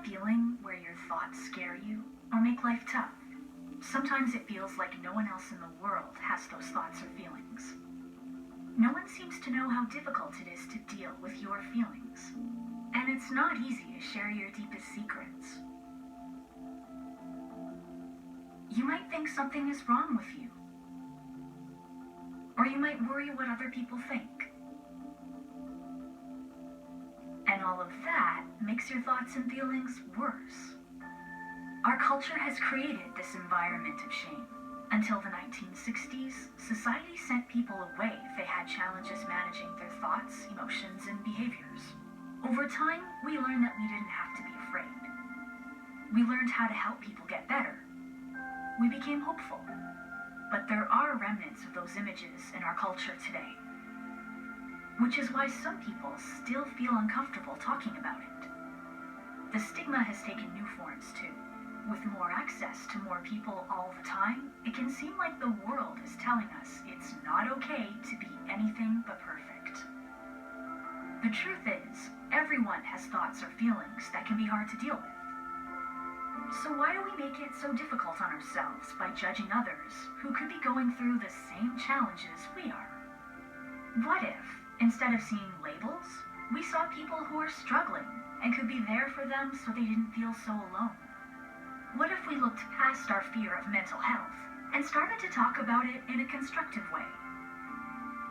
that feeling where your thoughts scare you or make life tough? Sometimes it feels like no one else in the world has those thoughts or feelings. No one seems to know how difficult it is to deal with your feelings. And it's not easy to share your deepest secrets. You might think something is wrong with you. Or you might worry what other people think. And all of that makes your thoughts and feelings worse. Our culture has created this environment of shame. Until the 1960s, society sent people away if they had challenges managing their thoughts, emotions, and behaviors. Over time, we learned that we didn't have to be afraid. We learned how to help people get better. We became hopeful. But there are remnants of those images in our culture today. Which is why some people still feel uncomfortable talking about it. The stigma has taken new forms too. With more access to more people all the time, it can seem like the world is telling us it's not okay to be anything but perfect. The truth is, everyone has thoughts or feelings that can be hard to deal with. So why do we make it so difficult on ourselves by judging others who could be going through the same challenges we are? What if, instead of seeing labels, we saw people who are struggling and could be there for them so they didn't feel so alone? What if we looked past our fear of mental health and started to talk about it in a constructive way?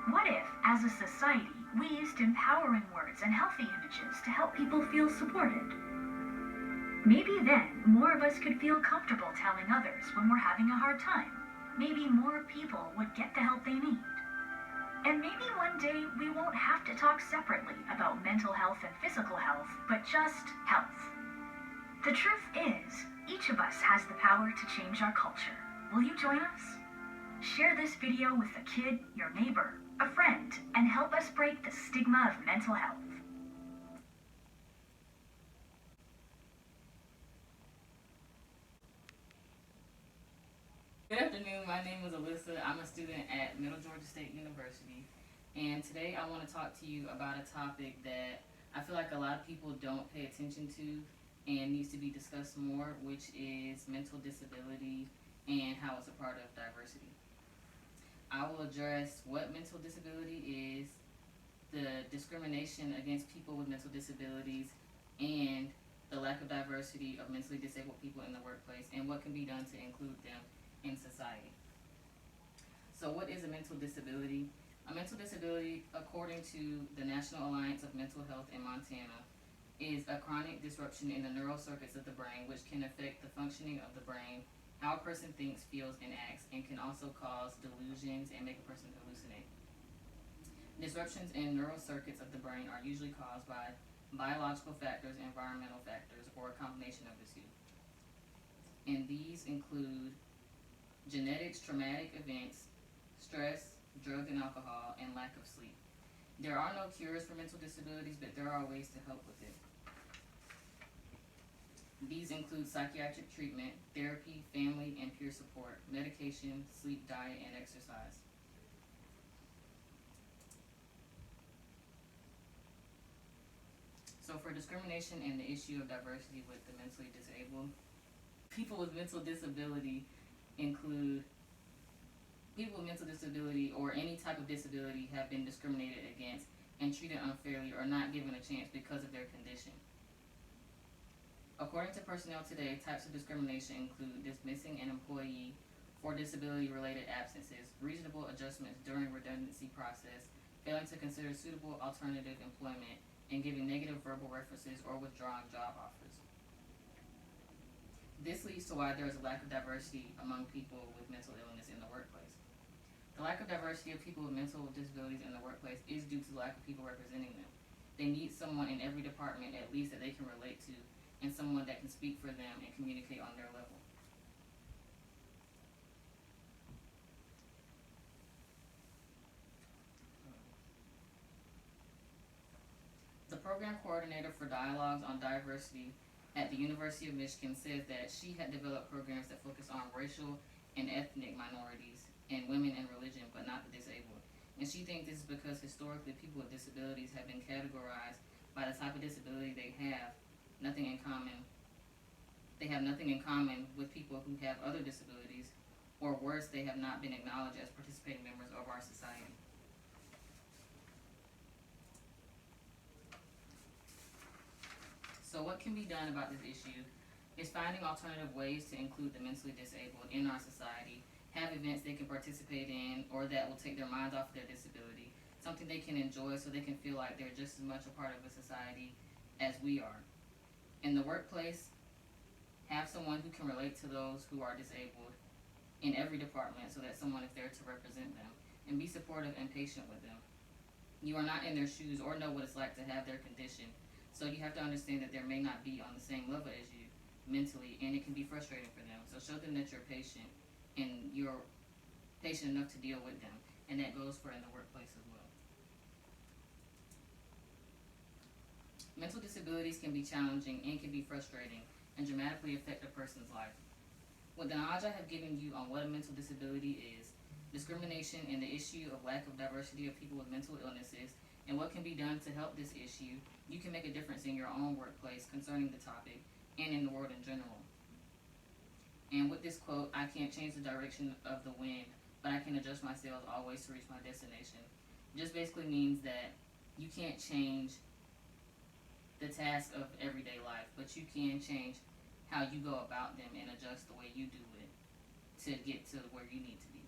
What if, as a society, we used empowering words and healthy images to help people feel supported? Maybe then, more of us could feel comfortable telling others when we're having a hard time. Maybe more people would get the help they need. And maybe one day we won't have to talk separately about mental health and physical health, but just health. The truth is, each of us has the power to change our culture. Will you join us? Share this video with a kid, your neighbor, a friend, and help us break the stigma of mental health. Good afternoon, my name is Alyssa. I'm a student at Middle Georgia State University, and today I want to talk to you about a topic that I feel like a lot of people don't pay attention to and needs to be discussed more, which is mental disability and how it's a part of diversity. I will address what mental disability is, the discrimination against people with mental disabilities, and the lack of diversity of mentally disabled people in the workplace, and what can be done to include them in society. So what is a mental disability? A mental disability, according to the National Alliance of Mental Health in Montana, is a chronic disruption in the neural circuits of the brain which can affect the functioning of the brain, how a person thinks, feels, and acts, and can also cause delusions and make a person hallucinate. Disruptions in neural circuits of the brain are usually caused by biological factors, environmental factors, or a combination of the two. And these include genetics, traumatic events, stress, drugs and alcohol, and lack of sleep. There are no cures for mental disabilities, but there are ways to help with it. These include psychiatric treatment, therapy, family and peer support, medication, sleep, diet, and exercise. So for discrimination and the issue of diversity with the mentally disabled, people with mental disability include people with mental disability or any type of disability have been discriminated against and treated unfairly or not given a chance because of their condition. According to Personnel Today, types of discrimination include dismissing an employee for disability-related absences, reasonable adjustments during redundancy process, failing to consider suitable alternative employment, and giving negative verbal references or withdrawing job offers. This leads to why there is a lack of diversity among people with mental illness in the workplace. The lack of diversity of people with mental disabilities in the workplace is due to the lack of people representing them. They need someone in every department at least that they can relate to, and someone that can speak for them and communicate on their level. The program coordinator for Dialogues on Diversity at the University of Michigan says that she had developed programs that focus on racial and ethnic minorities and women and religion, but not the disabled. And she thinks this is because historically people with disabilities have been categorized by the type of disability they have, nothing in common They have nothing in common with people who have other disabilities, or worse, they have not been acknowledged as participating members of our society. So what can be done about this issue is finding alternative ways to include the mentally disabled in our society, have events they can participate in or that will take their minds off of their disability, something they can enjoy so they can feel like they're just as much a part of a society as we are. In the workplace, have someone who can relate to those who are disabled in every department so that someone is there to represent them, and be supportive and patient with them. You are not in their shoes or know what it's like to have their condition, so you have to understand that they may not be on the same level as you mentally, and it can be frustrating for them. So show them that you're patient and you're patient enough to deal with them, and that goes for in the workplace as well. Mental disabilities can be challenging and can be frustrating and dramatically affect a person's life. With the knowledge I have given you on what a mental disability is, discrimination and the issue of lack of diversity of people with mental illnesses, and what can be done to help this issue, you can make a difference in your own workplace concerning the topic and in the world in general. And with this quote, I can't change the direction of the wind, but I can adjust my sails always to reach my destination. Just basically means that you can't change the task of everyday life, but you can change how you go about them and adjust the way you do it to get to where you need to be.